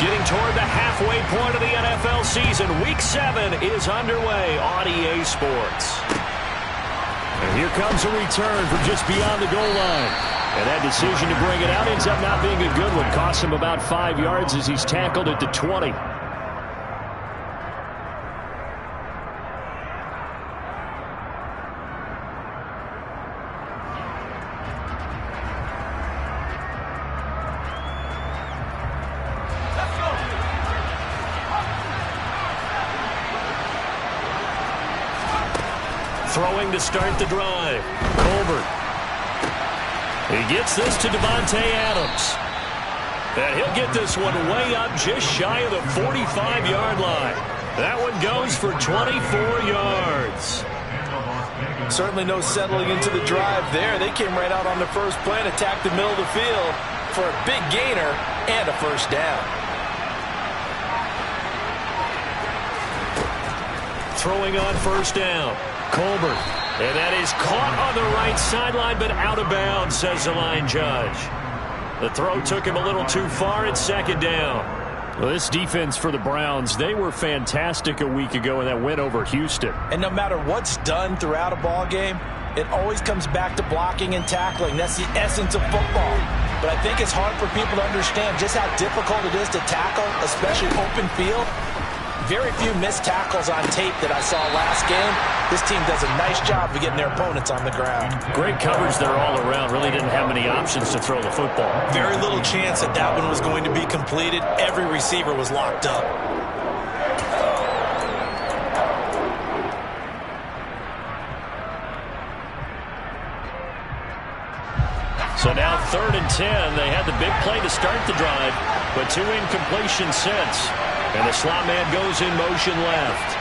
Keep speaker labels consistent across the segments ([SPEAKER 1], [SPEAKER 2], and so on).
[SPEAKER 1] Getting toward the halfway point of the NFL season. Week 7 is underway on EA Sports. And here comes a return from just beyond the goal line. And that decision to bring it out ends up not being a good one. Costs him about 5 yards as he's tackled at the 20. Throwing to start the drive. Colbert. He gets this to Davante Adams. And he'll get this one way up just shy of the 45-yard line. That one goes for 24 yards.
[SPEAKER 2] Certainly no settling into the drive there. They came right out on the first play and attacked the middle of the field for a big gainer and a first down.
[SPEAKER 1] Throwing on first down. Colbert. And that is caught on the right sideline, but out of bounds, says the line judge. The throw took him a little too far. It's second down. Well, this defense for the Browns, they were fantastic a week ago in that win over Houston.
[SPEAKER 2] And no matter what's done throughout a ball game, it always comes back to blocking and tackling. That's the essence of football. But I think it's hard for people to understand just how difficult it is to tackle, especially open field. Very few missed tackles on tape that I saw last game. This team does a nice job of getting their opponents on the ground.
[SPEAKER 1] Great coverage there all around. Really didn't have many options to throw the football.
[SPEAKER 2] Very little chance that that one was going to be completed. Every receiver was locked up.
[SPEAKER 1] So now 3rd and 10. They had the big play to start the drive, but 2 incompletions since. And the slot man goes in motion left.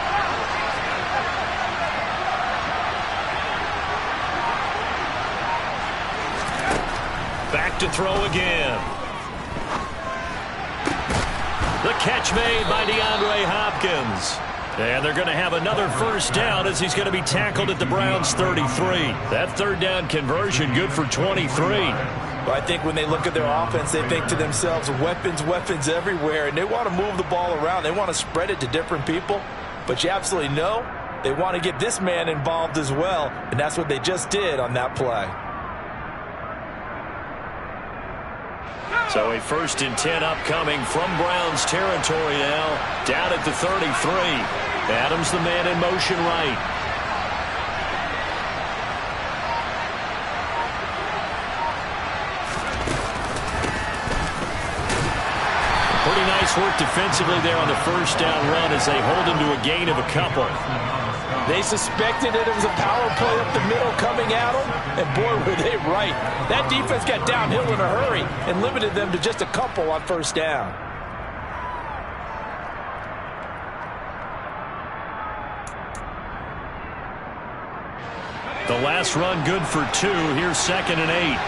[SPEAKER 1] Back to throw again. The catch made by DeAndre Hopkins. And they're going to have another first down as he's going to be tackled at the Browns' 33. That 3rd down conversion good for 23.
[SPEAKER 2] But I think when they look at their offense, they think to themselves, weapons, weapons everywhere, and they want to move the ball around. They want to spread it to different people. But you absolutely know they want to get this man involved as well, and that's what they just did on that play.
[SPEAKER 1] So a 1st and 10 upcoming from Browns territory now, down at the 33. Adams the man in motion right. Pretty nice work defensively there on the first down run as they hold him to a gain of a couple.
[SPEAKER 2] They suspected that it was a power play up the middle coming at them, and boy, were they right. That defense got downhill in a hurry and limited them to just a couple on first down.
[SPEAKER 1] The last run good for 2. Here's 2nd and 8.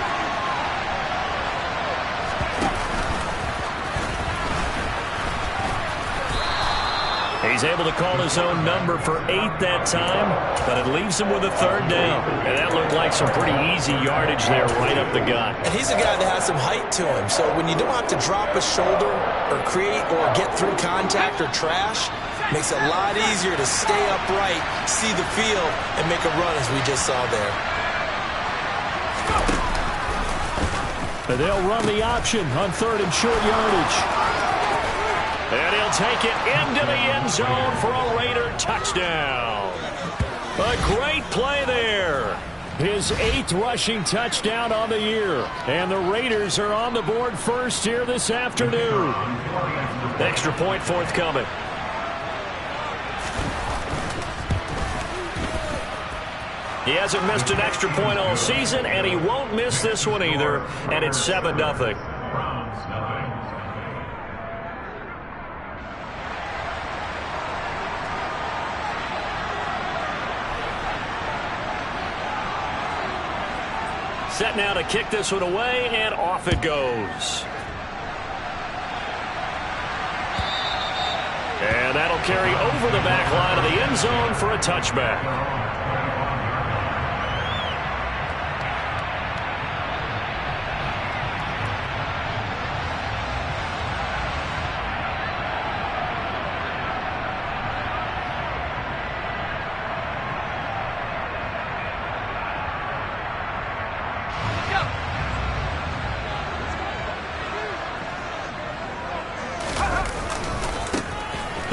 [SPEAKER 1] He's able to call his own number for 8 that time, but it leaves him with a 3rd down. And that looked like some pretty easy yardage there right up the gut.
[SPEAKER 2] And he's a guy that has some height to him, so when you don't have to drop a shoulder or create or get through contact or trash, it makes it a lot easier to stay upright, see the field, and make a run as we just saw there.
[SPEAKER 1] And they'll run the option on 3rd and short yardage. And he'll take it into the end zone for a Raider touchdown. A great play there. His 8th rushing touchdown on the year. And the Raiders are on the board first here this afternoon. Extra point forthcoming. He hasn't missed an extra point all season, and he won't miss this one either. And it's 7-0. Set now to kick this one away, and off it goes. And that'll carry over the back line of the end zone for a touchback.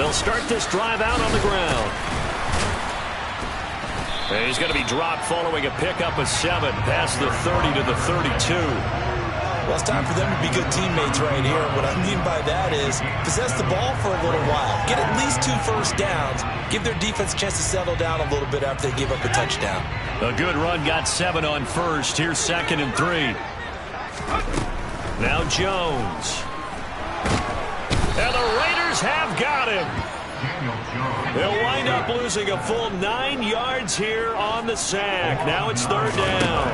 [SPEAKER 1] They'll start this drive out on the ground. And he's going to be dropped following a pickup of 7 past the 30 to the 32.
[SPEAKER 2] Well, it's time for them to be good teammates right here. What I mean by that is possess the ball for a little while. Get at least 2 first downs. Give their defense a chance to settle down a little bit after they give up a touchdown.
[SPEAKER 1] A good run got 7 on first. Here's 2nd and 3. Now Jones. And the Raiders have got him. They'll wind up losing a full 9 yards here on the sack. Now it's 3rd down.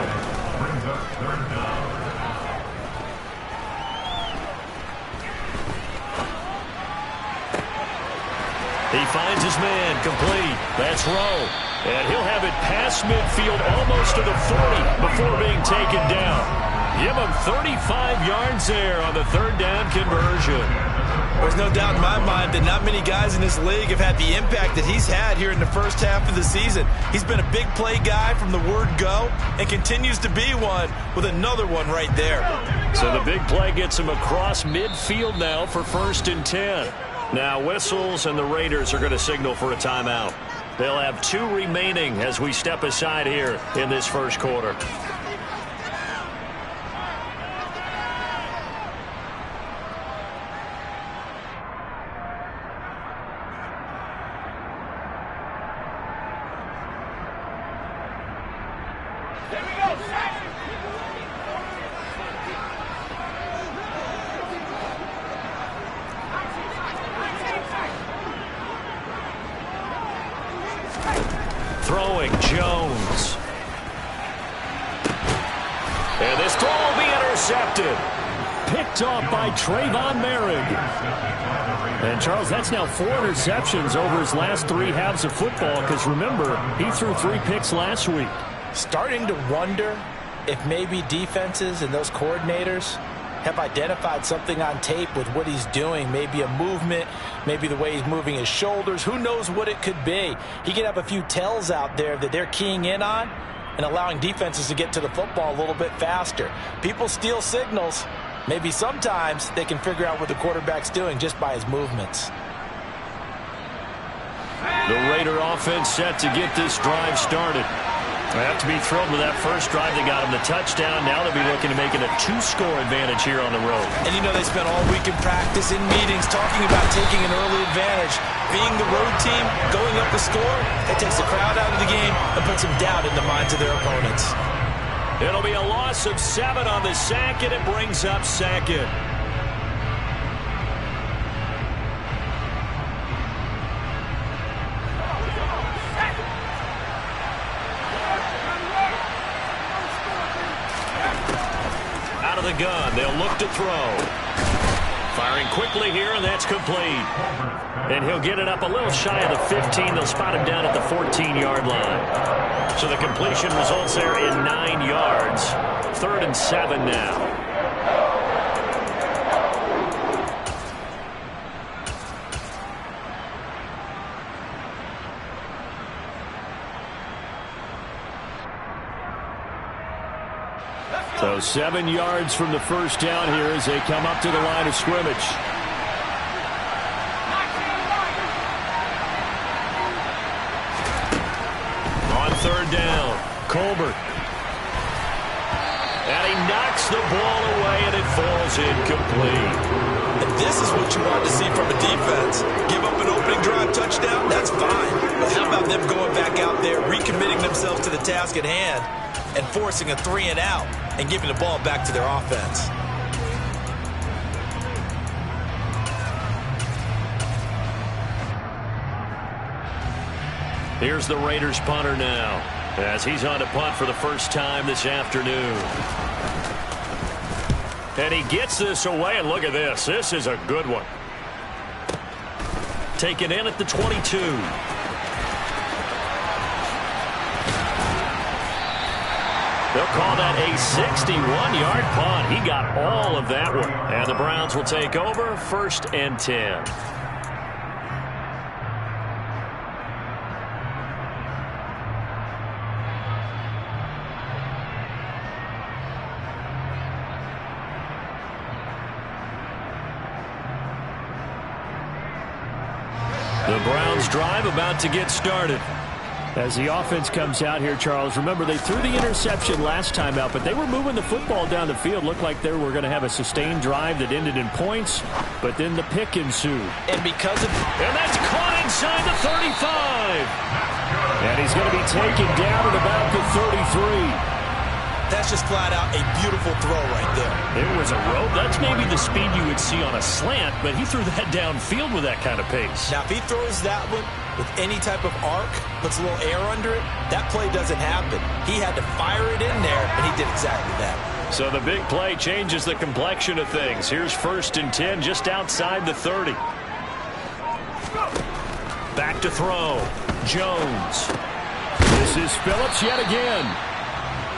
[SPEAKER 1] He finds his man complete. That's Rowe. And he'll have it past midfield almost to the 40 before being taken down. Give him 35 yards there on the 3rd down conversion.
[SPEAKER 2] There's no doubt in my mind that not many guys in this league have had the impact that he's had here in the first half of the season. He's been a big play guy from the word go and continues to be one with another one right there.
[SPEAKER 1] So the big play gets him across midfield now for 1st and 10. Now whistles and the Raiders are going to signal for a timeout. They'll have 2 remaining as we step aside here in this first quarter. Throwing Jones. And this throw will be intercepted. Picked off by Trayvon Merrick. And, Charles, that's now 4 interceptions over his last 3 halves of football because, remember, he threw 3 picks last week.
[SPEAKER 2] Starting to wonder if maybe defenses and those coordinators have identified something on tape with what he's doing. Maybe a movement, maybe the way he's moving his shoulders. Who knows what it could be? He could have a few tells out there that they're keying in on and allowing defenses to get to the football a little bit faster. People steal signals. Maybe sometimes they can figure out what the quarterback's doing just by his movements.
[SPEAKER 1] The Raider offense set to get this drive started. They have to be thrilled with that first drive that got them the touchdown. Now they'll be looking to make it a 2-score advantage here on the road.
[SPEAKER 2] And you know they spent all week in practice, in meetings, talking about taking an early advantage. Being the road team, going up the score, that takes the crowd out of the game and puts some doubt in the minds of their opponents.
[SPEAKER 1] It'll be a loss of 7 on the sack, and it brings up 2nd. Out of the gun, they'll look to throw. Firing quickly here, and that's complete. And he'll get it up a little shy of the 15. They'll spot him down at the 14-yard line. So the completion results there in 9 yards. 3rd and 7 now. So 7 yards from the first down here as they come up to the line of scrimmage. On 3rd down, Colbert. And he knocks the ball away, and it falls incomplete.
[SPEAKER 2] And this is what you want to see from a defense. Give up an opening drive touchdown, that's fine. But how about them going back out there, recommitting themselves to the task at hand, and forcing a 3-and-out and giving the ball back to their offense?
[SPEAKER 1] Here's the Raiders punter now, as he's on to punt for the first time this afternoon. And he gets this away, and look at this. This is a good one. Taken in at the 22. They'll call that a 61-yard punt. He got all of that one. And the Browns will take over 1st and 10. The Browns drive about to get started.
[SPEAKER 3] As the offense comes out here, Charles, remember they threw the interception last time out, but they were moving the football down the field. Looked like they were going to have a sustained drive that ended in points, but then the pick ensued.
[SPEAKER 2] And because of...
[SPEAKER 1] And that's caught inside the 35.
[SPEAKER 3] And he's going to be taken down at about the 33.
[SPEAKER 2] That's just flat out a beautiful throw right there.
[SPEAKER 1] It was a rope. That's maybe the speed you would see on a slant, but he threw that downfield with that kind of pace.
[SPEAKER 2] Now, if he throws that one with any type of arc, puts a little air under it, that play doesn't happen. He had to fire it in there, and he did exactly that.
[SPEAKER 1] So the big play changes the complexion of things. Here's 1st and 10 just outside the 30. Back to throw. Jones.
[SPEAKER 3] This is Phillips yet again.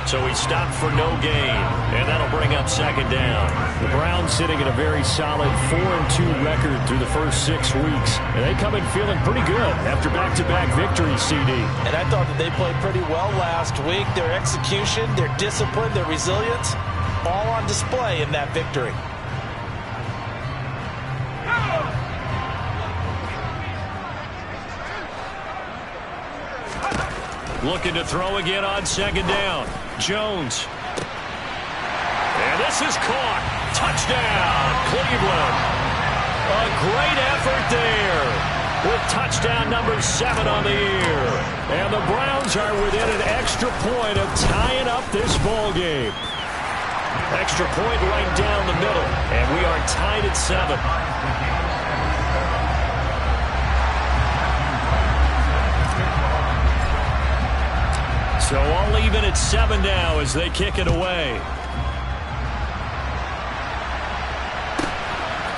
[SPEAKER 1] So he stopped for no gain, and that'll bring up 2nd down.
[SPEAKER 3] The Browns sitting at a very solid 4-2 record through the first 6 weeks, and they come in feeling pretty good after back-to-back victories, CD.
[SPEAKER 2] And I thought that they played pretty well last week. Their execution, their discipline, their resilience, all on display in that victory.
[SPEAKER 1] Looking to throw again on 2nd down. Jones. And this is caught. Touchdown, Cleveland. A great effort there with touchdown number 7 on the year. And the Browns are within an extra point of tying up this ball game. Extra point right down the middle, and we are tied at 7. So all even at 7 now as they kick it away.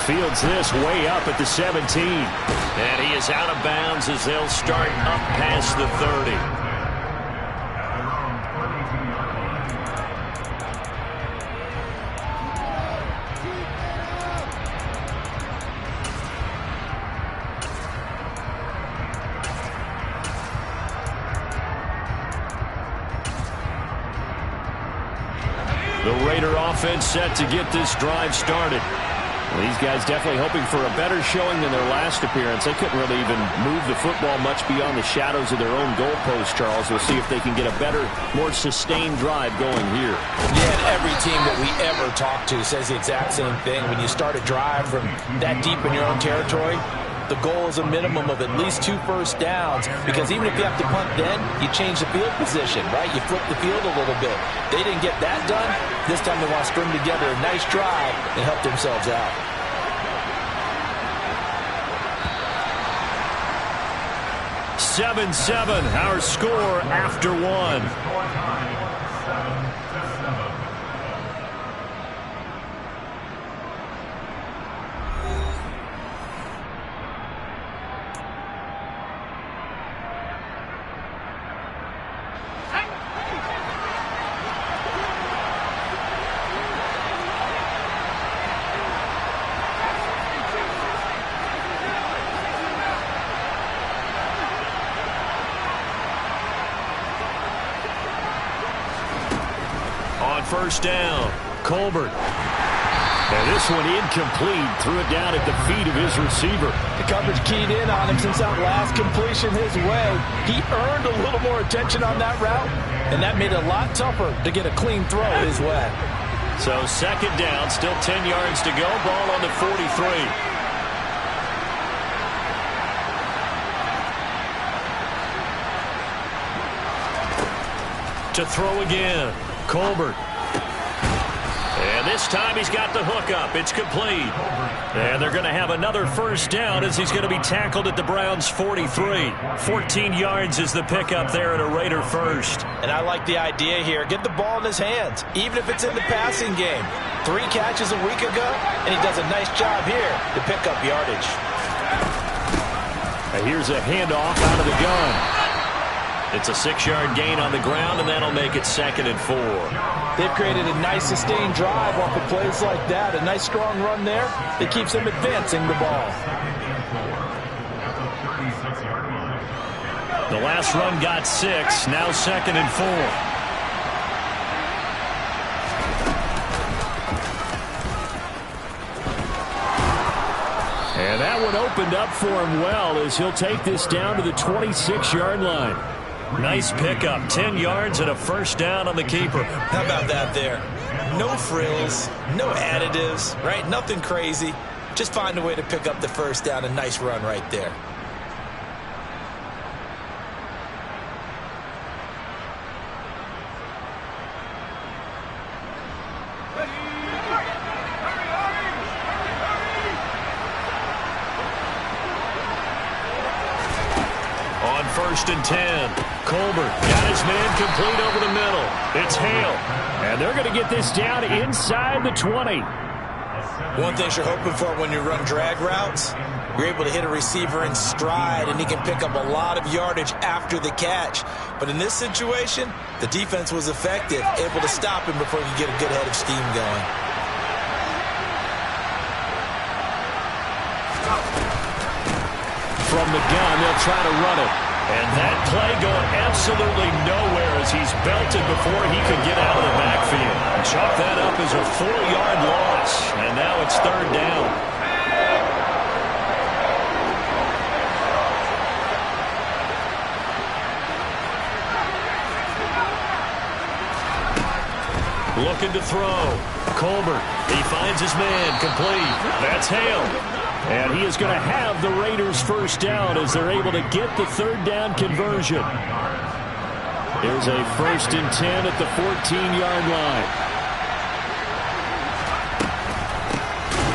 [SPEAKER 3] Fields this way up at the 17.
[SPEAKER 1] And he is out of bounds as they'll start up past the 30. The Raider offense set to get this drive started.
[SPEAKER 3] Well, these guys definitely hoping for a better showing than their last appearance. They couldn't really even move the football much beyond the shadows of their own goalpost, Charles. We'll see if they can get a better, more sustained drive going here.
[SPEAKER 2] Yeah, and every team that we ever talk to says the exact same thing. When you start a drive from that deep in your own territory, the goal is a minimum of at least 2 first downs, because even if you have to punt then, you change the field position, right? You flip the field a little bit. They didn't get that done. This time they want to string together a nice drive and help themselves out.
[SPEAKER 1] "7-7", our score after 1. First down, Colbert.
[SPEAKER 3] And this one incomplete. Threw it down at the feet of his receiver.
[SPEAKER 2] The coverage keyed in on him since that last completion his way. He earned a little more attention on that route, and that made it a lot tougher to get a clean throw his way.
[SPEAKER 1] So 2nd down, still 10 yards to go. Ball on the 43. To throw again, Colbert. And this time he's got the hook up. It's complete. And they're going to have another first down as he's going to be tackled at the Browns' 43. 14 yards is the pickup there at a Raider first.
[SPEAKER 2] And I like the idea here. Get the ball in his hands, even if it's in the passing game. 3 catches a week ago, and he does a nice job here to pick up yardage.
[SPEAKER 3] And here's a handoff out of the gun.
[SPEAKER 1] It's a 6-yard gain on the ground, and that'll make it 2nd and 4.
[SPEAKER 2] They've created a nice sustained drive off of plays like that. A nice strong run there that keeps them advancing the ball.
[SPEAKER 1] The last run got 6. Now 2nd and 4. And that
[SPEAKER 3] one opened up for him well as he'll take this down to the 26-yard line.
[SPEAKER 1] Nice pickup. 10 yards and a first down on the keeper.
[SPEAKER 2] How about that there? No frills, no additives, right? Nothing crazy. Just find a way to pick up the first down. A nice run right there.
[SPEAKER 1] On 1st and 10, Colbert got his man complete over the middle. It's Hale.
[SPEAKER 3] And they're going to get this down inside the 20.
[SPEAKER 2] One thing you're hoping for when you run drag routes, you're able to hit a receiver in stride, and he can pick up a lot of yardage after the catch. But in this situation, the defense was effective, able to stop him before you get a good head of steam going.
[SPEAKER 1] From the gun, they'll try to run it. And that play going absolutely nowhere as he's belted before he could get out of the backfield. Chalk that up as a 4-yard loss. And now it's 3rd down. Looking to throw. Colbert. He finds his man complete. That's Hale.
[SPEAKER 3] And he is going to have the Raiders first down as they're able to get the 3rd down conversion. Here's a 1st and 10 at the 14-yard line.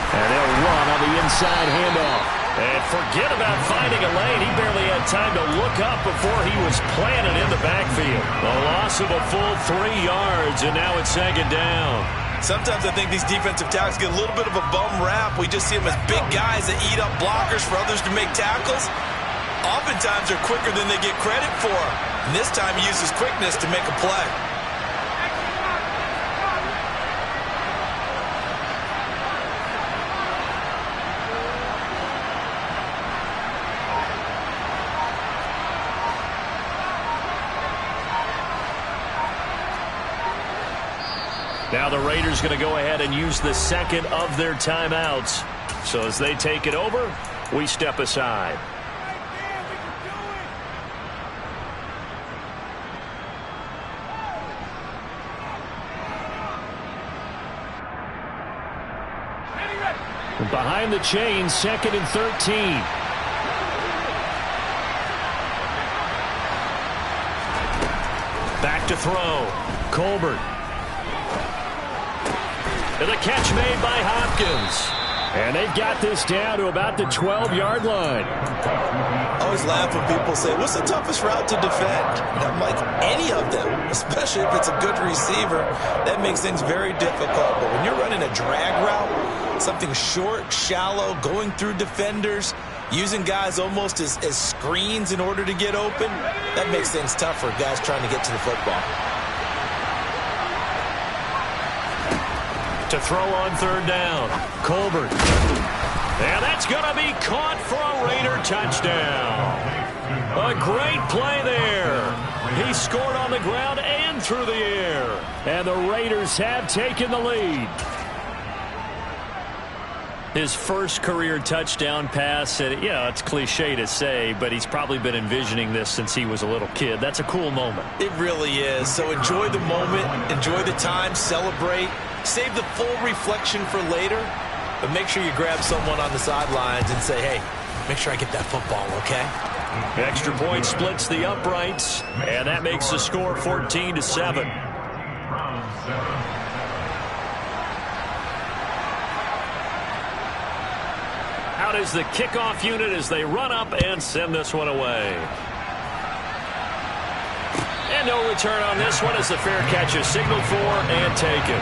[SPEAKER 3] And they'll run on the inside handoff.
[SPEAKER 1] And forget about finding a lane. He barely had time to look up before he was planted in the backfield. A loss of a full 3 yards, and now it's 2nd down.
[SPEAKER 2] Sometimes I think these defensive tackles get a little bit of a bum rap. We just see them as big guys that eat up blockers for others to make tackles. Oftentimes they're quicker than they get credit for. And this time he uses quickness to make a play.
[SPEAKER 1] Now the Raiders going to go ahead and use the 2nd of their timeouts. So as they take it over, we step aside.
[SPEAKER 3] Behind the chains, 2nd and 13.
[SPEAKER 1] Back to throw. Colbert. And the catch made by Hopkins.
[SPEAKER 3] And they've got this down to about the 12-yard line.
[SPEAKER 2] I always laugh when people say, what's the toughest route to defend? And I'm like, any of them, especially if it's a good receiver. That makes things very difficult. But when you're running a drag route, something short, shallow, going through defenders, using guys almost as screens in order to get open, that makes things tough for guys trying to get to the football.
[SPEAKER 1] To throw on 3rd down. Colbert. And that's going to be caught for a Raider touchdown. A great play there. He scored on the ground and through the air.
[SPEAKER 3] And the Raiders have taken the lead.
[SPEAKER 1] His first career touchdown pass, and, you know, it's cliche to say, but he's probably been envisioning this since he was a little kid. That's a cool moment.
[SPEAKER 2] It really is. So enjoy the moment, enjoy the time, celebrate, save the full reflection for later, but make sure you grab someone on the sidelines and say, hey, make sure I get that football, okay?
[SPEAKER 1] Extra point splits the uprights, and that makes the score 14-7. Out is the kickoff unit as they run up and send this one away. And no return on this one as the fair catch is signaled for and taken.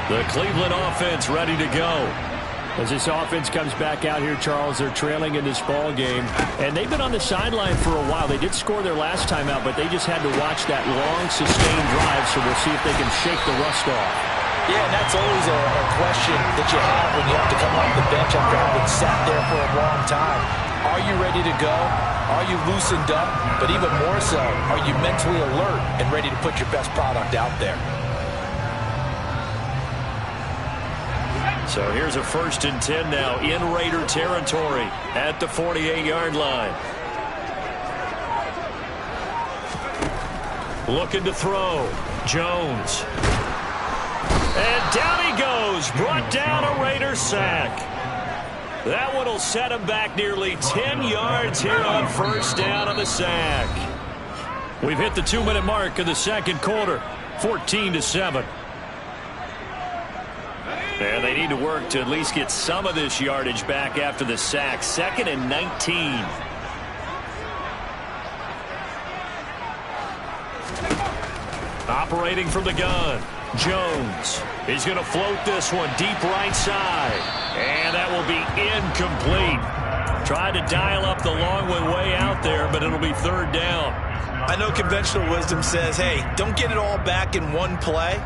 [SPEAKER 1] The Cleveland offense ready to go.
[SPEAKER 3] As this offense comes back out here, Charles, they're trailing in this ball game. And they've been on the sideline for a while. They did score their last time out, but they just had to watch that long, sustained drive, so we'll see if they can shake the rust off.
[SPEAKER 2] Yeah, and that's always a question that you have when you have to come off the bench after having sat there for a long time. Are you ready to go? Are you loosened up? But even more so, are you mentally alert and ready to put your best product out there?
[SPEAKER 1] So here's a 1st and 10 now in Raider territory at the 48-yard line. Looking to throw. Jones. And down he goes. Brought down a Raider sack. That one will set him back nearly 10 yards here on 1st down on the sack. We've hit the 2-minute mark of the 2nd quarter. 14-7. And they need to work to at least get some of this yardage back after the sack. 2nd and 19. Operating from the gun. Jones. He's going to float this one deep right side. And that will be incomplete. Tried to dial up the long one way out there, but it'll be 3rd down.
[SPEAKER 2] I know conventional wisdom says, hey, don't get it all back in one play.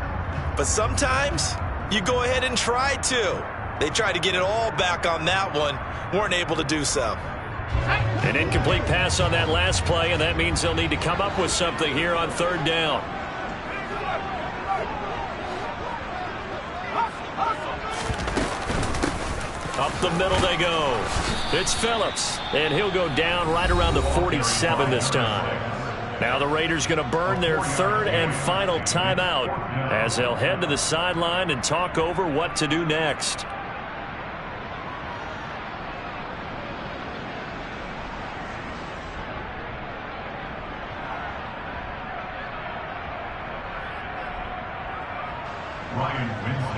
[SPEAKER 2] But sometimes you go ahead and try to. They tried to get it all back on that one. Weren't able to do so.
[SPEAKER 1] An incomplete pass on that last play, and that means they'll need to come up with something here on 3rd down. Up the middle they go. It's Phillips, and he'll go down right around the 47 this time. Now the Raiders going to burn their 3rd and final timeout as they'll head to the sideline and talk over what to do next.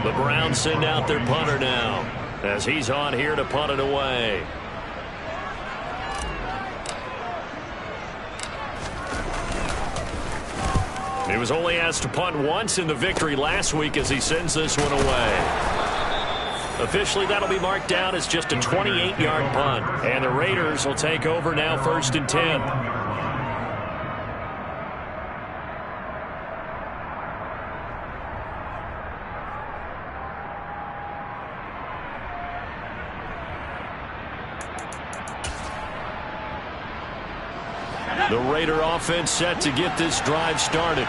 [SPEAKER 1] The Browns send out their punter now as he's on here to punt it away. He was only asked to punt once in the victory last week as he sends this one away. Officially, that'll be marked down as just a 28-yard punt. And the Raiders will take over now 1st and 10. The Raider offense set to get this drive started.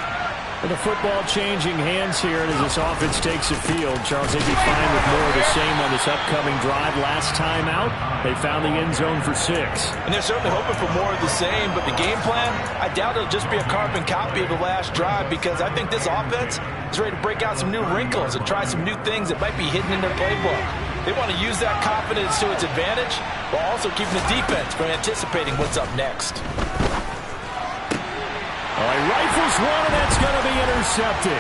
[SPEAKER 3] And the football changing hands here, and as this offense takes the field, Charles, they'd be fine with more of the same on this upcoming drive. Last time out, they found the end zone for 6.
[SPEAKER 2] And they're certainly hoping for more of the same, but the game plan, I doubt it'll just be a carbon copy of the last drive, because I think this offense is ready to break out some new wrinkles and try some new things that might be hidden in their playbook. They want to use that confidence to its advantage, while also keeping the defense from anticipating what's up next.
[SPEAKER 3] All right, rifles one, and that's going to be intercepted.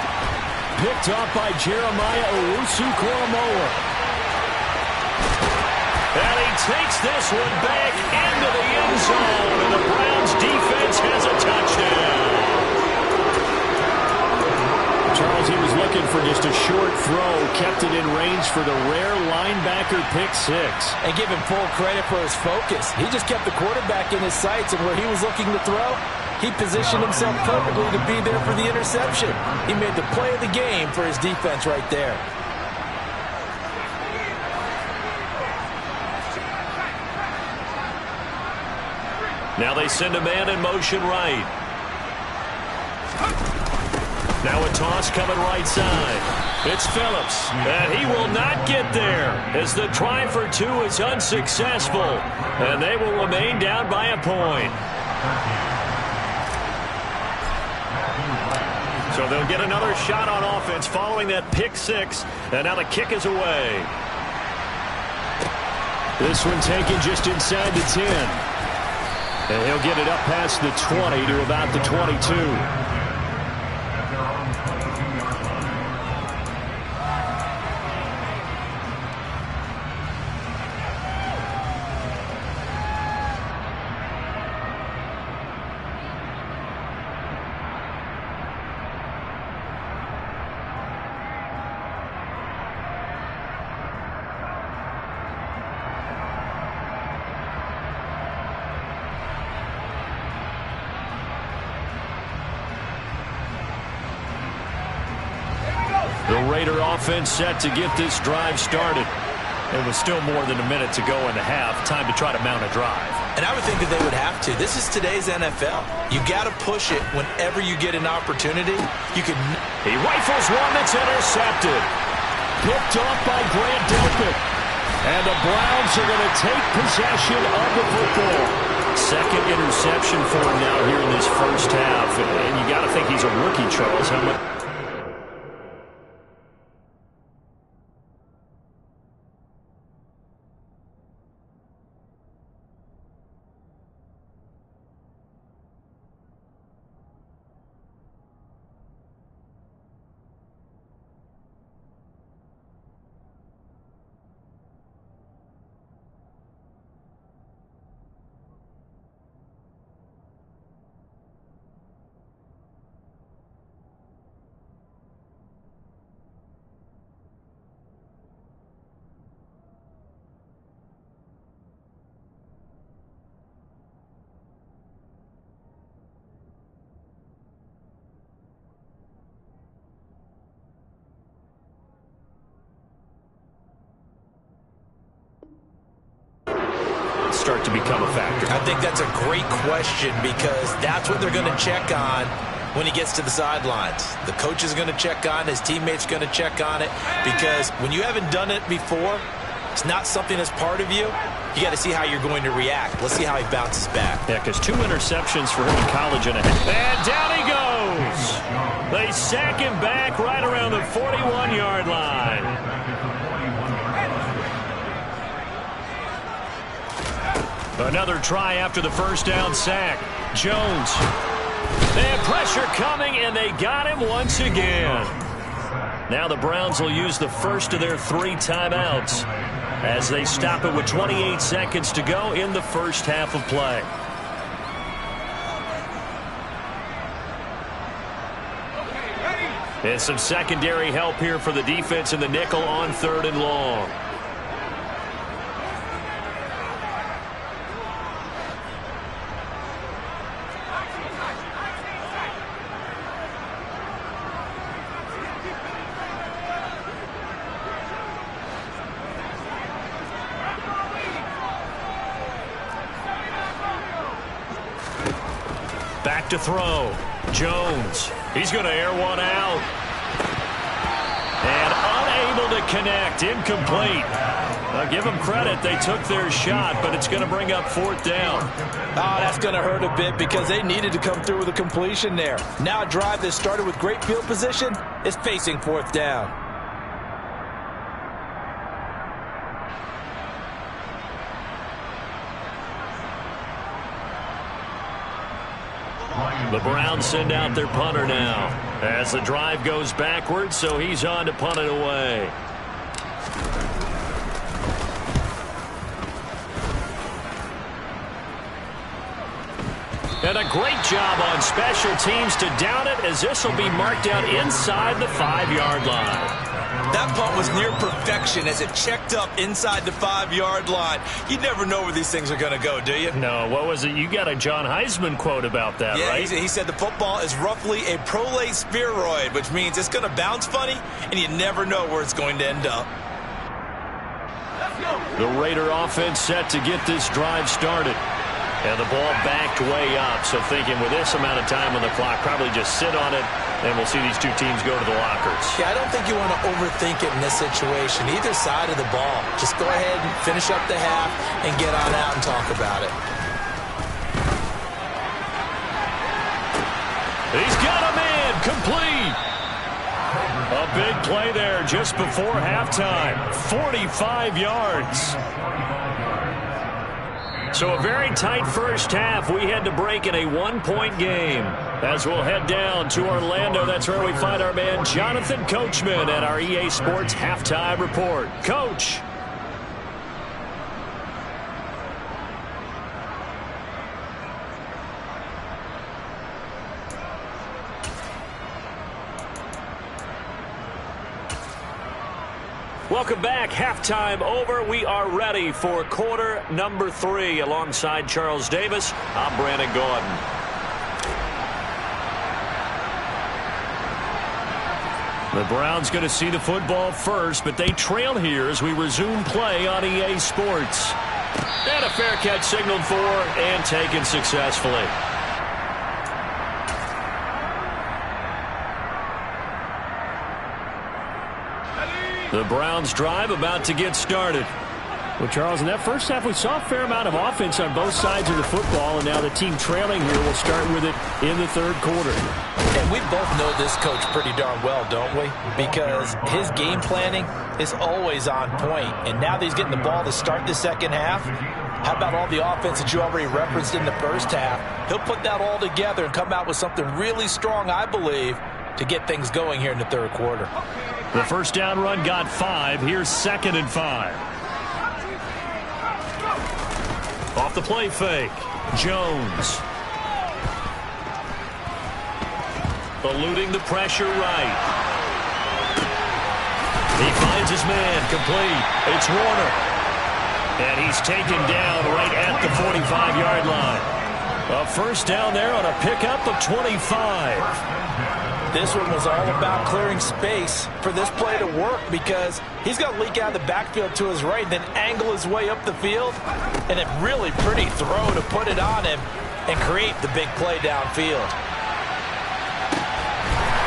[SPEAKER 3] Picked off by Jeremiah Owusu-Koramoah.
[SPEAKER 1] And he takes this one back into the end zone, and the Browns defense has a touchdown.
[SPEAKER 3] Charles, he was looking for just a short throw, kept it in range for the rare linebacker pick 6.
[SPEAKER 2] And give him full credit for his focus. He just kept the quarterback in his sights, and where he was looking to throw, he positioned himself perfectly to be there for the interception. He made the play of the game for his defense right there.
[SPEAKER 1] Now they send a man in motion right. Now a toss coming right side. It's Phillips, and he will not get there as the try for 2 is unsuccessful, and they will remain down by a point. So they'll get another shot on offense following that pick 6, and now the kick is away.
[SPEAKER 3] This one taken just inside the 10.
[SPEAKER 1] And he'll get it up past the 20 to about the 22. The Raider offense set to get this drive started. It was still more than a minute to go in the half. Time to try to mount a drive.
[SPEAKER 2] And I would think that they would have to. This is today's NFL. You got to push it whenever you get an opportunity.
[SPEAKER 1] He rifles one that's intercepted. Picked off by Grant Delpit. And the Browns are going to take possession of the football. Second interception for him now here in this first half. And you got to think he's a rookie, Charles. How much? Start to become a factor?
[SPEAKER 2] I think that's a great question because that's what they're going to check on when he gets to the sidelines. The coach is going to check on it. His teammates are going to check on it because when you haven't done it before, it's not something that's part of you. You got to see how you're going to react. Let's see how he bounces back.
[SPEAKER 1] Yeah, because 2 interceptions for him in college and down he goes. They sack him back right around the 41-yard line. Another try after the first down sack. Jones. They had pressure coming, and they got him once again. Now the Browns will use the first of their 3 timeouts as they stop it with 28 seconds to go in the first half of play. And some secondary help here for the defense in the nickel on 3rd and long. Back to throw. Jones. He's going to air one out. And unable to connect. Incomplete. I'll give them credit. They took their shot, but it's going to bring up 4th down.
[SPEAKER 2] Oh, that's going to hurt a bit because they needed to come through with a completion there. Now a drive that started with great field position is facing 4th down.
[SPEAKER 1] The Browns send out their punter now as the drive goes backwards, so he's on to punt it away. And a great job on special teams to down it as this will be marked down inside the 5-yard line.
[SPEAKER 2] That punt was near perfection as it checked up inside the 5-yard line. You never know where these things are going to go, do you?
[SPEAKER 1] No, what was it? You got a John Heisman quote about that,
[SPEAKER 2] yeah,
[SPEAKER 1] right?
[SPEAKER 2] He said the football is roughly a prolate spheroid, which means it's going to bounce funny, and you never know where it's going to end up.
[SPEAKER 1] The Raider offense set to get this drive started. And the ball backed way up, so thinking with this amount of time on the clock, probably just sit on it, and we'll see these two teams go to the lockers.
[SPEAKER 2] Yeah, I don't think you want to overthink it in this situation. Either side of the ball. Just go ahead and finish up the half and get on out and talk about it.
[SPEAKER 1] He's got a man complete. A big play there just before halftime. 45 yards. So a very tight first half. We had to break in a 1-point game. As we'll head down to Orlando, that's where we find our man Jonathan Coachman at our EA Sports Halftime Report. Coach. Welcome back. Halftime over. We are ready for quarter number 3. Alongside Charles Davis, I'm Brandon Gaudin. The Browns going to see the football first, but they trail here as we resume play on EA Sports. And a fair catch signaled for and taken successfully. The Browns drive about to get started.
[SPEAKER 3] Well, Charles, in that first half, we saw a fair amount of offense on both sides of the football, and now the team trailing here will start with it in the third quarter.
[SPEAKER 2] And we both know this coach pretty darn well, don't we? Because his game planning is always on point. And now that he's getting the ball to start the second half, how about all the offense that you already referenced in the first half? He'll put that all together and come out with something really strong, I believe, to get things going here in the third quarter.
[SPEAKER 1] The first down run got 5. Here's 2nd and 5. Off the play fake. Jones. Eluding the pressure right. He finds his man. Complete. It's Warner. And he's taken down right at the 45-yard line. A first down there on a pickup of 25.
[SPEAKER 2] This one was all about clearing space for this play to work because he's got to leak out of the backfield to his right, then angle his way up the field, and a really pretty throw to put it on him and create the big play downfield.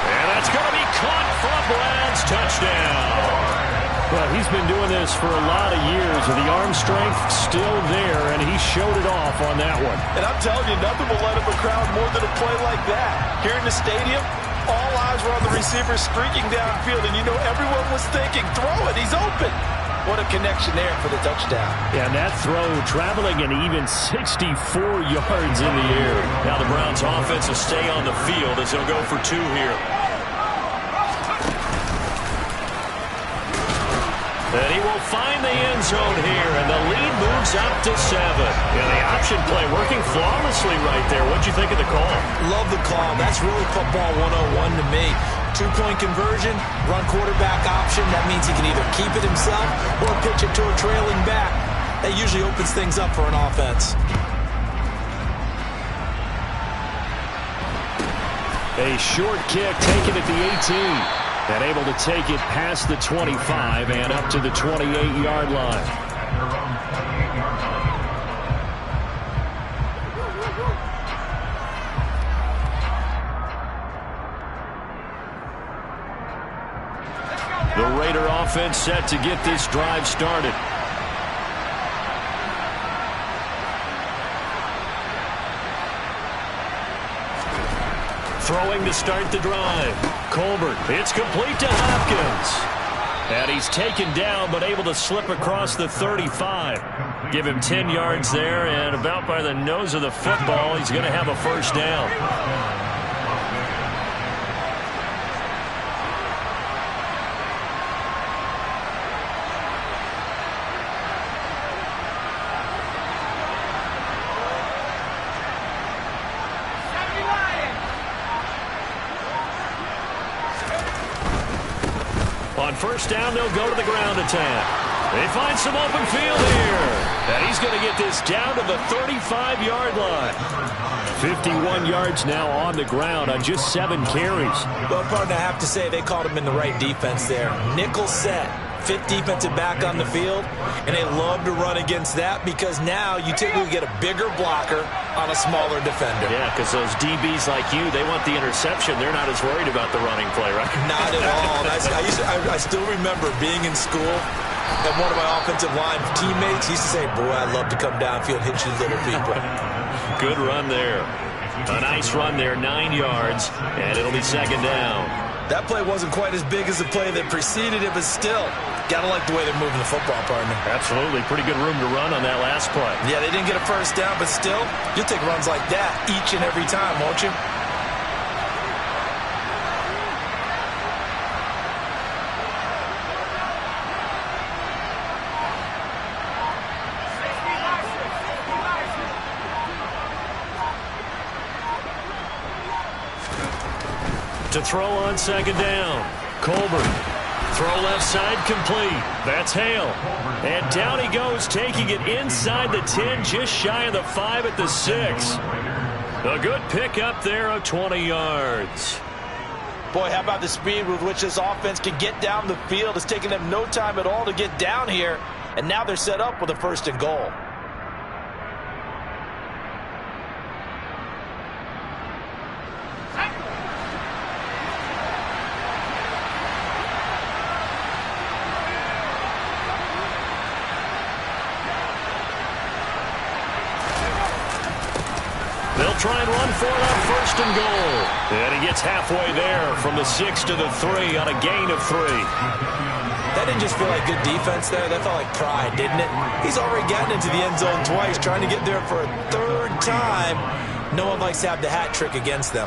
[SPEAKER 1] And that's going to be caught for a Browns touchdown.
[SPEAKER 3] Well, he's been doing this for a lot of years, and the arm strength still there, and he showed it off on that one.
[SPEAKER 2] And I'm telling you, nothing will light up a crowd more than a play like that. Here in the stadium, all eyes were on the receiver streaking downfield, and you know everyone was thinking, throw it, he's open. What a connection there for the touchdown.
[SPEAKER 3] Yeah, and that throw traveling an even 64 yards in the air.
[SPEAKER 1] Now the Browns offense will stay on the field as they'll go for 2 here. And he will find the end zone here, and the lead moves up to 7. And the option play working flawlessly right there. What'd you think of the call?
[SPEAKER 2] Love the call. That's really football 101 to me. 2-point conversion, run quarterback option. That means he can either keep it himself or pitch it to a trailing back. That usually opens things up for an offense.
[SPEAKER 3] A short kick taken at the 18. And able to take it past the 25 and up to the 28-yard line.
[SPEAKER 1] The Raider offense set to get this drive started. Throwing to start the drive. Colbert. It's complete to Hopkins. And he's taken down but able to slip across the 35. Give him 10 yards there, and about by the nose of the football, he's going to have a first down. On first down, they'll go to the ground attack. They find some open field here. And he's going to get this down to the 35-yard line. 51 yards now on the ground on just 7 carries.
[SPEAKER 2] Well, partner, I have to say they called him in the right defense there. Nickel set. 5th defensive back on the field, and they love to run against that because now you typically get a bigger blocker on a smaller defender.
[SPEAKER 1] Yeah, because those DBs like you, they want the interception. They're not as worried about the running play, right?
[SPEAKER 2] Not at all. I still remember being in school, and one of my offensive line teammates used to say, boy, I'd love to come downfield and hit you little people.
[SPEAKER 1] Good run there. A nice run there, 9 yards, and it'll be 2nd down.
[SPEAKER 2] That play wasn't quite as big as the play that preceded it, but still, gotta like the way they're moving the football, partner.
[SPEAKER 1] Absolutely. Pretty good room to run on that last play.
[SPEAKER 2] Yeah, they didn't get a first down, but still, you'll take runs like that each and every time, won't you?
[SPEAKER 1] To throw on 2nd down. Colbert. Throw left side complete. That's Hale. And down he goes, taking it inside the 10, just shy of the 5 at the 6. A good pick up there of 20 yards.
[SPEAKER 2] Boy, how about the speed with which this offense can get down the field? It's taking them no time at all to get down here, and now they're set up with a 1st and goal.
[SPEAKER 1] They'll try and run for it on 1st and goal. And he gets halfway there from the 6 to the 3 on a gain of 3.
[SPEAKER 2] That didn't just feel like good defense there. That felt like pride, didn't it? He's already gotten into the end zone twice, trying to get there for a 3rd time. No one likes to have the hat trick against them.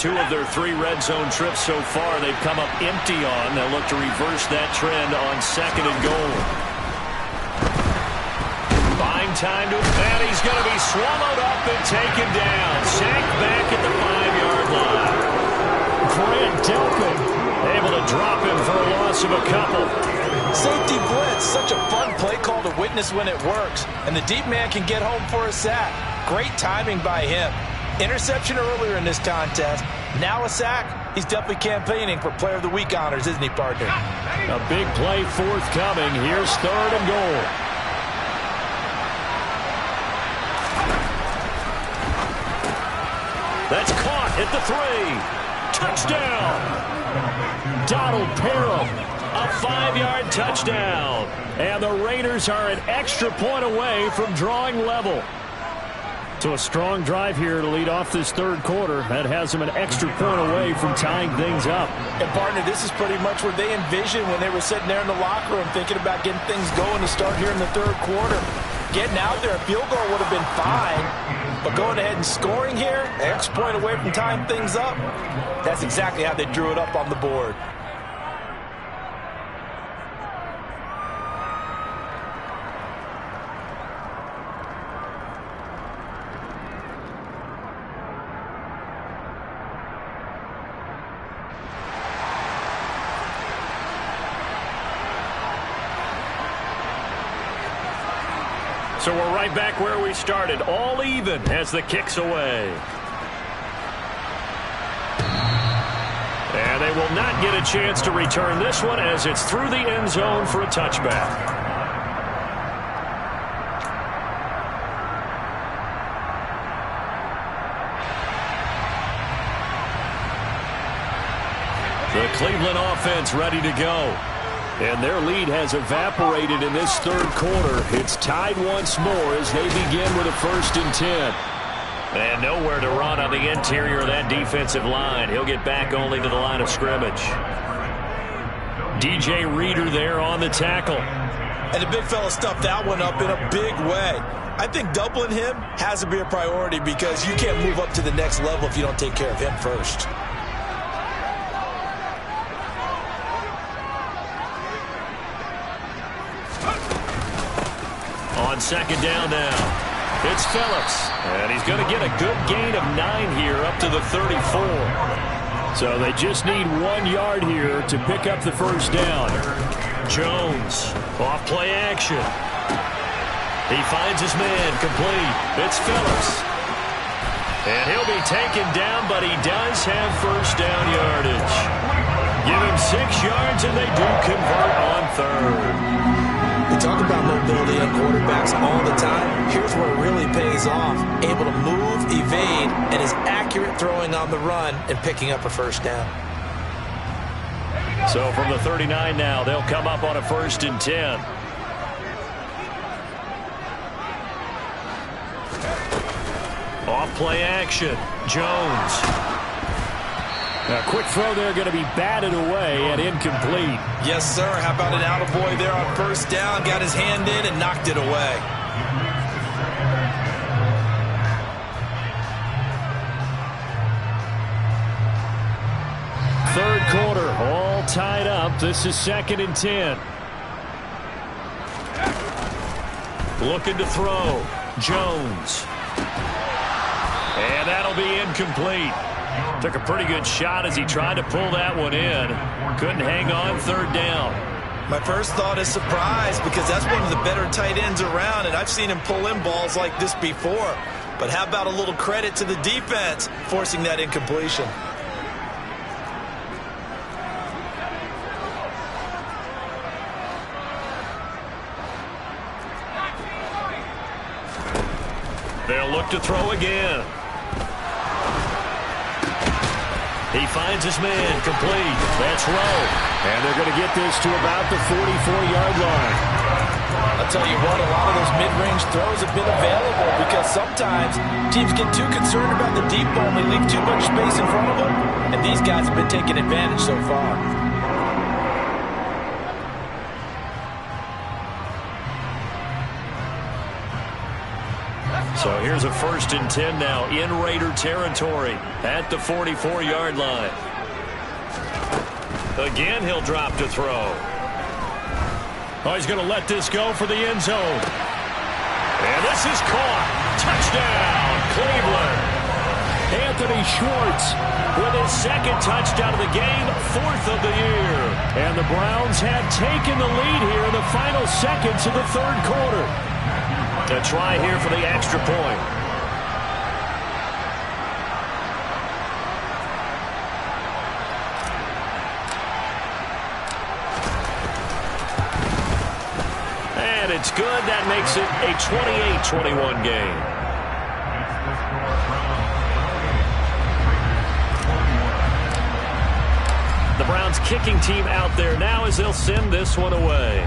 [SPEAKER 3] Two of their 3 red zone trips so far they've come up empty on. They'll look to reverse that trend on 2nd and goal. Buying time to and he's going to be swallowed up and taken down. Sacked back at the 5-yard line. Grant Delpit able to drop him for a loss of a couple.
[SPEAKER 2] Safety blitz, such a fun play call to witness when it works. And the deep man can get home for a sack. Great timing by him. Interception earlier in this contest. Now a sack. He's definitely campaigning for Player of the Week honors, isn't he, partner?
[SPEAKER 1] A big play forthcoming. Here's 3rd and goal. That's caught at the 3. Touchdown. Donald Parham, a 5-yard touchdown. And the Raiders are an extra point away from drawing level. So a strong drive here to lead off this 3rd quarter. That has them an extra point away from tying things up.
[SPEAKER 2] And, partner, this is pretty much what they envisioned when they were sitting there in the locker room thinking about getting things going to start here in the 3rd quarter. Getting out there, a field goal would have been fine. But going ahead and scoring here, an extra point away from tying things up, that's exactly how they drew it up on the board.
[SPEAKER 1] So we're right back where we started, all even as the kick's away. And they will not get a chance to return this one as it's through the end zone for a touchback. The Cleveland offense ready to go. And their lead has evaporated in this 3rd quarter. It's tied once more as they begin with a 1st and 10. And nowhere to run on the interior of that defensive line. He'll get back only to the line of scrimmage. DJ Reader there on the tackle.
[SPEAKER 2] And the big fella stuffed that one up in a big way. I think doubling him has to be a priority because you can't move up to the next level if you don't take care of him first.
[SPEAKER 1] On 2nd down now, it's Phillips. And he's going to get a good gain of 9 here up to the 34. So they just need 1 yard here to pick up the 1st down. Jones, off play action. He finds his man complete. It's Phillips. And he'll be taken down, but he does have 1st down yardage. Give him 6 yards, and they do convert on 3rd.
[SPEAKER 2] We talk about mobility on quarterbacks all the time. Here's where it really pays off. Able to move, evade, and is accurate throwing on the run and picking up a 1st down.
[SPEAKER 1] So from the 39 now, they'll come up on a 1st and 10. Off play action. Jones. A quick throw there going to be batted away and incomplete.
[SPEAKER 2] Yes, sir. How about an attaboy there on 1st down? Got his hand in and knocked it away.
[SPEAKER 1] Third quarter, all tied up. This is 2nd and 10. Looking to throw. Jones. And that'll be incomplete. Took a pretty good shot as he tried to pull that one in. Couldn't hang on 3rd down.
[SPEAKER 2] My first thought is surprise because that's one of the better tight ends around, and I've seen him pull in balls like this before. But how about a little credit to the defense forcing that incompletion?
[SPEAKER 1] They'll look to throw again. He finds his man, complete. That's Rowe. And they're going to get this to about the 44-yard line.
[SPEAKER 2] I'll tell you what, a lot of those mid-range throws have been available because sometimes teams get too concerned about the deep ball and they leave too much space in front of them. And these guys have been taking advantage so far.
[SPEAKER 1] So here's a 1st and 10 now in Raider territory at the 44-yard line. Again, he'll drop to throw. Oh, he's going to let this go for the end zone. And this is caught. Touchdown, Cleveland. Anthony Schwartz with his 2nd touchdown of the game, 4th of the year. And the Browns have taken the lead here in the final seconds of the 3rd quarter. A try here for the extra point. And it's good. That makes it a 28-21 game. The Browns kicking team out there now as they'll send this one away.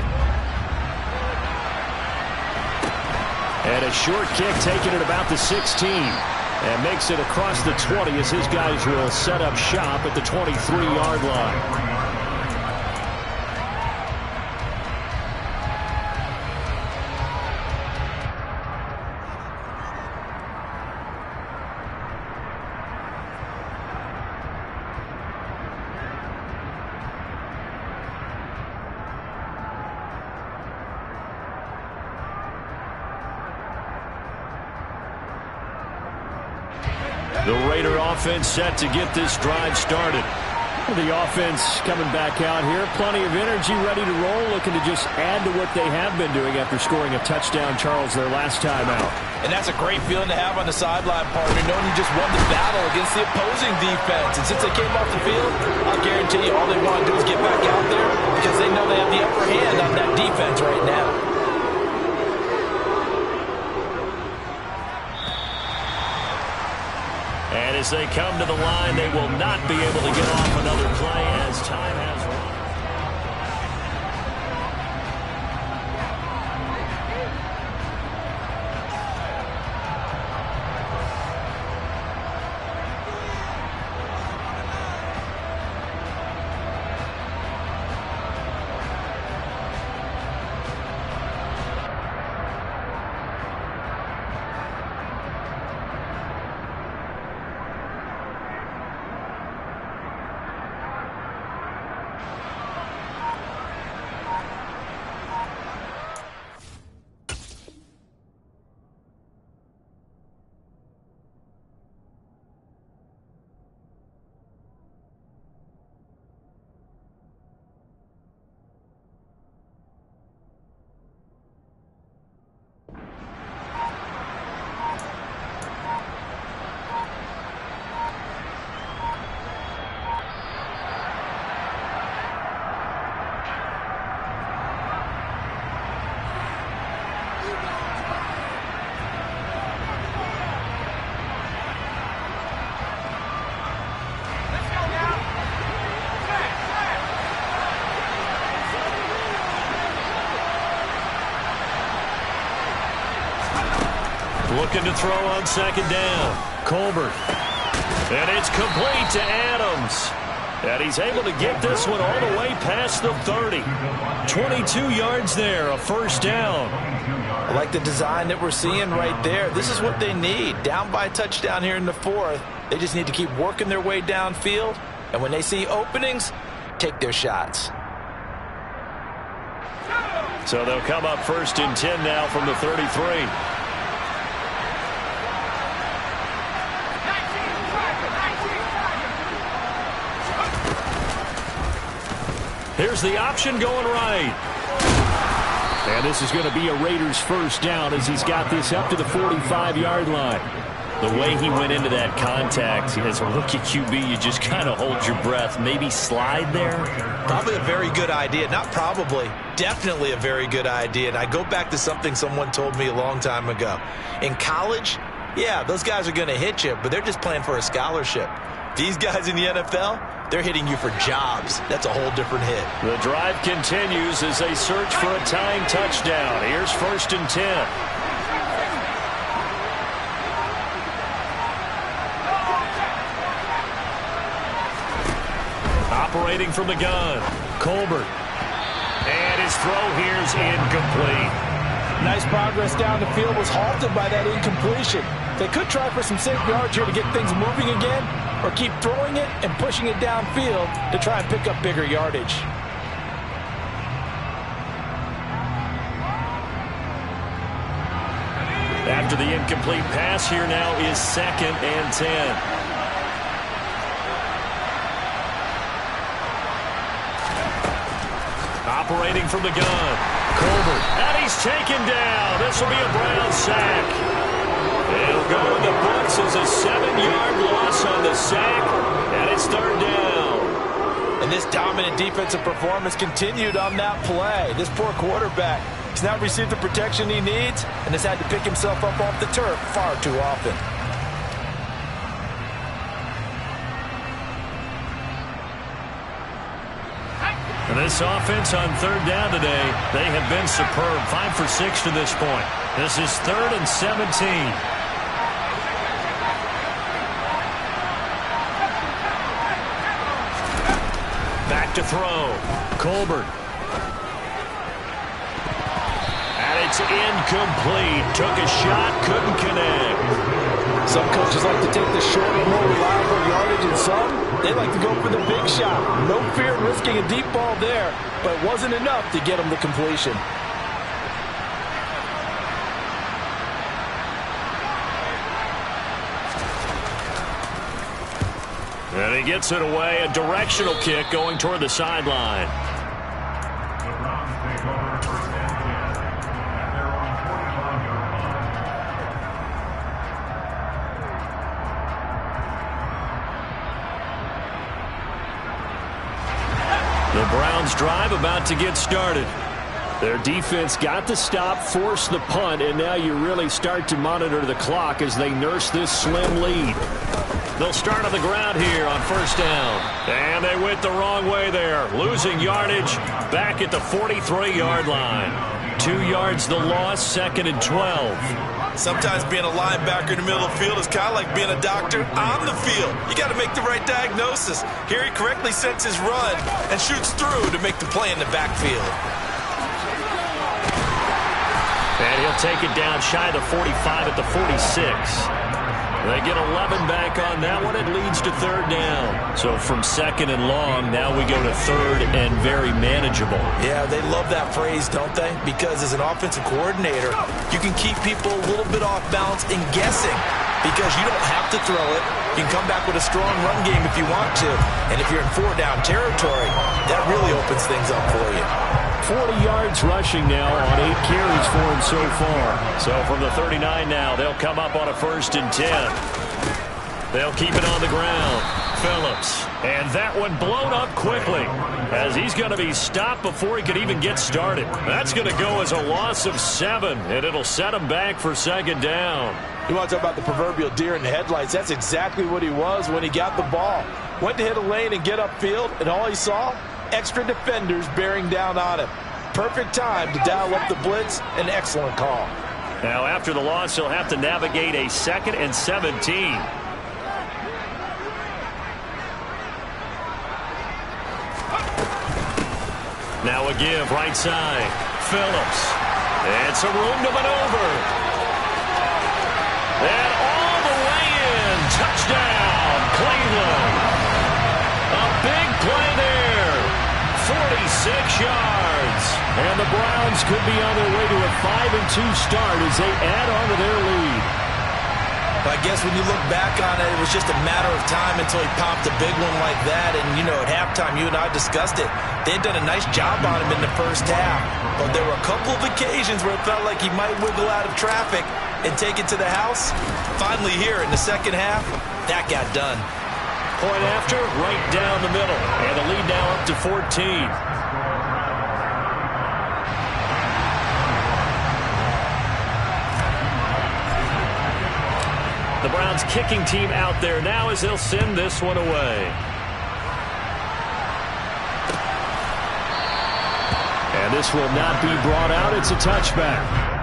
[SPEAKER 1] And a short kick taken at about the 16. And makes it across the 20 as his guys will set up shop at the 23-yard line. The Raider offense set to get this drive started. The offense coming back out here. Plenty of energy, ready to roll, looking to just add to what they have been doing after scoring a touchdown, Charles, their last time out.
[SPEAKER 2] And that's a great feeling to have on the sideline, partner, knowing you just won the battle against the opposing defense. And since they came off the field, I'll guarantee you all they want to do is get back out there because they know they have the upper hand on that defense right now.
[SPEAKER 1] And as they come to the line, they will not be able to get off another play as time has run. Looking to throw on 2nd down. Colbert. And it's complete to Adams. And he's able to get this one all the way past the 30. 22 yards there, a 1st down.
[SPEAKER 2] I like the design that we're seeing right there. This is what they need. Down by a touchdown here in the 4th. They just need to keep working their way downfield. And when they see openings, take their shots.
[SPEAKER 1] So they'll come up 1st and 10 now from the 33. Here's the option going right. And this is going to be a Raiders first down as he's got this up to the 45-yard line.
[SPEAKER 3] The way he went into that contact, as a rookie QB, you just kind of hold your breath. Maybe slide there?
[SPEAKER 2] Probably a very good idea. Not probably. Definitely a very good idea. And I go back to something someone told me a long time ago. In college, yeah, those guys are going to hit you, but they're just playing for a scholarship. These guys in the NFL, they're hitting you for jobs. That's a whole different hit.
[SPEAKER 1] The drive continues as they search for a tying touchdown. Here's 1st and 10. Operating from the gun, Colbert. And his throw here's incomplete.
[SPEAKER 2] Nice progress down the field, was halted by that incompletion. They could try for some safe yards here to get things moving again, or keep throwing it and pushing it downfield to try and pick up bigger yardage.
[SPEAKER 1] After the incomplete pass, here now is 2nd and 10. Operating from the gun, Colbert, and he's taken down. This will be a Brown sack. It'll go in the books as a 7-yard loss on the sack, and it's 3rd down.
[SPEAKER 2] And this dominant defensive performance continued on that play. This poor quarterback has not received the protection he needs and has had to pick himself up off the turf far too often.
[SPEAKER 1] And this offense on 3rd down today, they have been superb. 5 for 6 to this point. This is 3rd and 17. Back to throw. Colbert. And it's incomplete. Took a shot, couldn't connect.
[SPEAKER 2] Some coaches like to take the shorter, more reliable yardage, and some, they like to go for the big shot. No fear in risking a deep ball there, but it wasn't enough to get them the completion.
[SPEAKER 1] And he gets it away, a directional kick going toward the sideline. The Browns drive about to get started. Their defense got the stop, forced the punt, and now you really start to monitor the clock as they nurse this slim lead. They'll start on the ground here on 1st down. And they went the wrong way there, losing yardage back at the 43-yard line. 2 yards the loss, 2nd and 12.
[SPEAKER 2] Sometimes being a linebacker in the middle of the field is kind of like being a doctor on the field. You got to make the right diagnosis. Here he correctly sets his run and shoots through to make the play in the backfield.
[SPEAKER 1] And he'll take it down shy of the 45 at the 46. They get 11 back on that one. It leads to 3rd down. So from 2nd and long, now we go to 3rd and very manageable.
[SPEAKER 2] Yeah, they love that phrase, don't they? Because as an offensive coordinator, you can keep people a little bit off balance and guessing because you don't have to throw it. You can come back with a strong run game if you want to. And if you're in 4-down territory, that really opens things up for you.
[SPEAKER 1] 40 yards rushing now on 8 carries for him so far. So from the 39 now, they'll come up on a 1st and 10. They'll keep it on the ground. Phillips. And that one blown up quickly as he's going to be stopped before he could even get started. That's going to go as a loss of 7, and it'll set him back for 2nd down.
[SPEAKER 2] You want to talk about the proverbial deer in the headlights. That's exactly what he was when he got the ball. Went to hit a lane and get upfield, and all he saw, extra defenders bearing down on him. Perfect time to dial up the blitz. An excellent call.
[SPEAKER 1] Now after the loss, he'll have to navigate a 2nd and 17. Now a give right side. Phillips. And some room to maneuver. And all the way in. Touchdown, Cleveland. A big play there. 46 yards. And the Browns could be on their way to a 5-2 start as they add on to their lead.
[SPEAKER 2] I guess when you look back on it, it was just a matter of time until he popped a big one like that. And, you know, at halftime, you and I discussed it. They'd done a nice job on him in the first half. But there were a couple of occasions where it felt like he might wiggle out of traffic and take it to the house. Finally here in the second half, that got done.
[SPEAKER 1] Point after, right down the middle. And the lead now up to 14. The Browns kicking team out there now as they'll send this one away. And this will not be brought out. It's a touchback.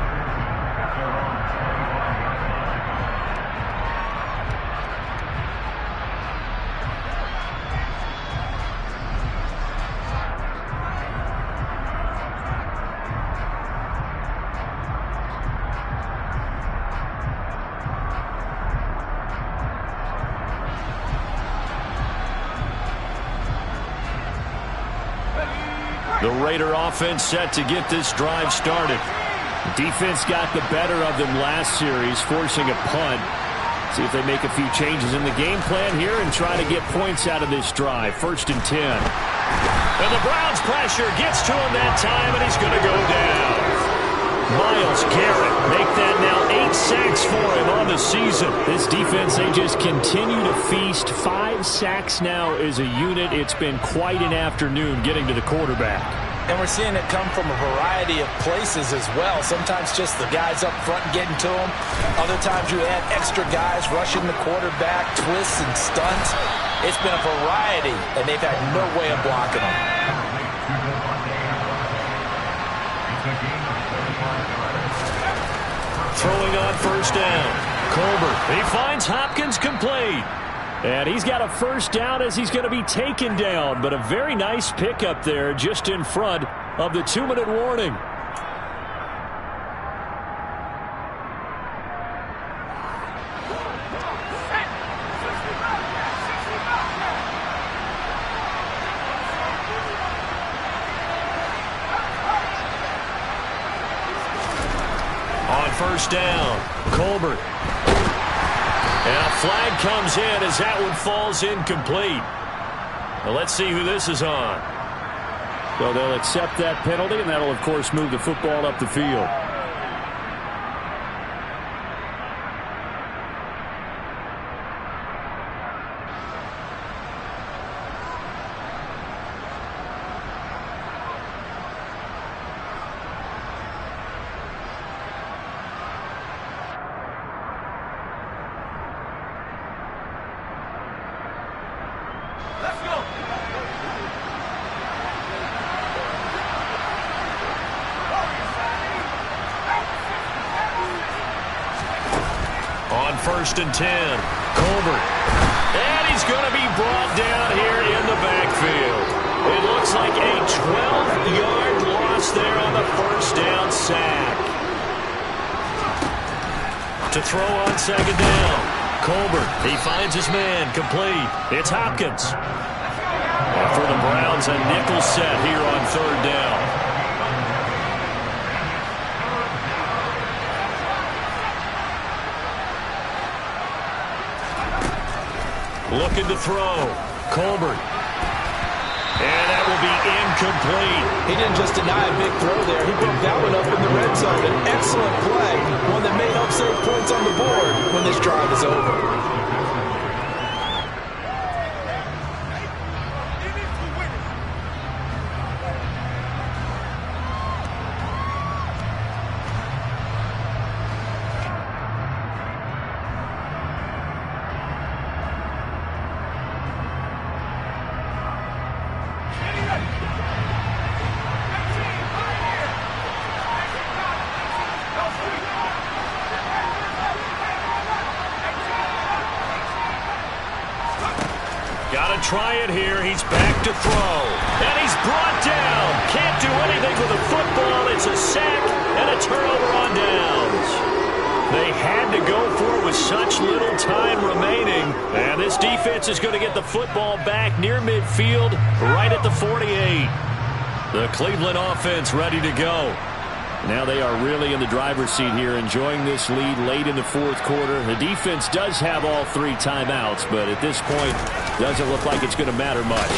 [SPEAKER 1] The Raider offense set to get this drive started. Defense got the better of them last series, forcing a punt. See if they make a few changes in the game plan here and try to get points out of this drive. 1st and 10. And the Browns pressure gets to him that time, and he's going to go down. Myles Garrett make that now 8 sacks for him on the season. This defense, they just continue to feast. 5 sacks now as a unit. It's been quite an afternoon getting to the quarterback.
[SPEAKER 2] And we're seeing it come from a variety of places as well. Sometimes just the guys up front getting to him. Other times you add extra guys rushing the quarterback, twists and stunts. It's been a variety, and they've had no way of blocking them.
[SPEAKER 1] Throwing on 1st down. Colbert, he finds Hopkins complete. And he's got a 1st down as he's going to be taken down. But a very nice pickup there just in front of the 2-minute warning. On 1st down, Colbert. And a flag comes in as that one falls incomplete. Well, let's see who this is on. So they'll accept that penalty, and that'll, of course, move the football up the field. On 1st and 10, Colbert. And he's going to be brought down here in the backfield. It looks like a 12-yard loss there on the 1st down sack. To throw on 2nd down, Colbert. He finds his man complete. It's Hopkins. And for the Browns, a nickel set here on 3rd down. Looking to throw. Colbert. And that will be incomplete.
[SPEAKER 2] He didn't just deny a big throw there. He broke that one up in the red zone. An excellent play. One that may help save points on the board when this drive is over.
[SPEAKER 1] Got to try it here. He's back to throw. And he's brought down. Can't do anything with the football. It's a sack and a turnover on downs. They had to go for it with such little time remaining. And this defense is going to get the football back near midfield, right at the 48. The Cleveland offense ready to go.
[SPEAKER 3] Now they are really in the driver's seat here, enjoying this lead late in the fourth quarter. The defense does have all 3 timeouts, but at this point, doesn't look like it's going to matter much.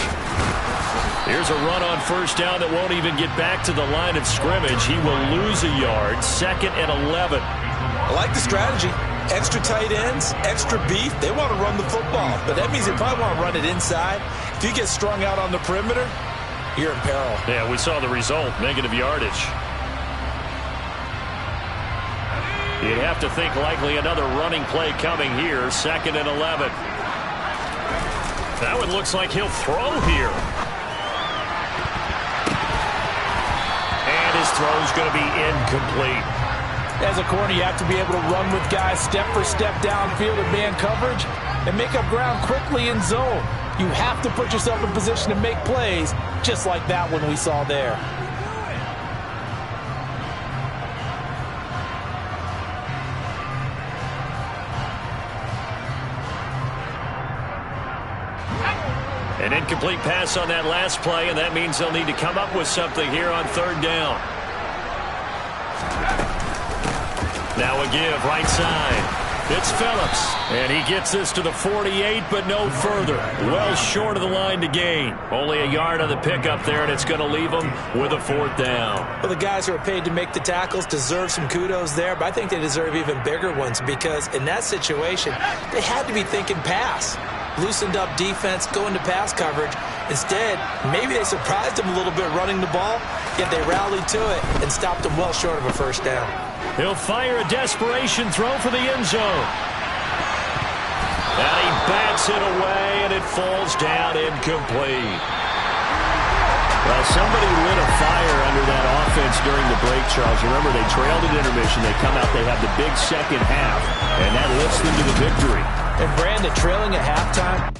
[SPEAKER 3] Here's a run on first down that won't even get back to the line of scrimmage. He will lose a yard. 2nd and 11.
[SPEAKER 2] I like the strategy. Extra tight ends, extra beef. They want to run the football, but that means they probably want to run it inside. If you get strung out on the perimeter, you're in peril.
[SPEAKER 1] Yeah, we saw the result, negative yardage. You'd have to think likely another running play coming here. 2nd and 11. That one looks like he'll throw here. And his throw's going to be incomplete.
[SPEAKER 2] As a corner, you have to be able to run with guys step for step downfield in man coverage and make up ground quickly in zone. You have to put yourself in position to make plays, just like that one we saw there.
[SPEAKER 1] An incomplete pass on that last play, and that means they'll need to come up with something here on 3rd down. Now a give, right side. It's Phillips, and he gets this to the 48, but no further. Well short of the line to gain. Only a yard on the pickup there, and it's going to leave him with a 4th down.
[SPEAKER 2] Well, the guys who are paid to make the tackles deserve some kudos there, but I think they deserve even bigger ones because in that situation, they had to be thinking pass. Loosened up defense, going to pass coverage. Instead, maybe they surprised him a little bit running the ball, yet they rallied to it and stopped him well short of a 1st down.
[SPEAKER 1] He'll fire a desperation throw for the end zone. And he bats it away, and it falls down incomplete. Well, somebody lit a fire under that offense during the break, Charles. Remember, they trailed at intermission. They come out, they have the big second half, and that lifts them to the victory.
[SPEAKER 2] And Brandon, trailing at halftime,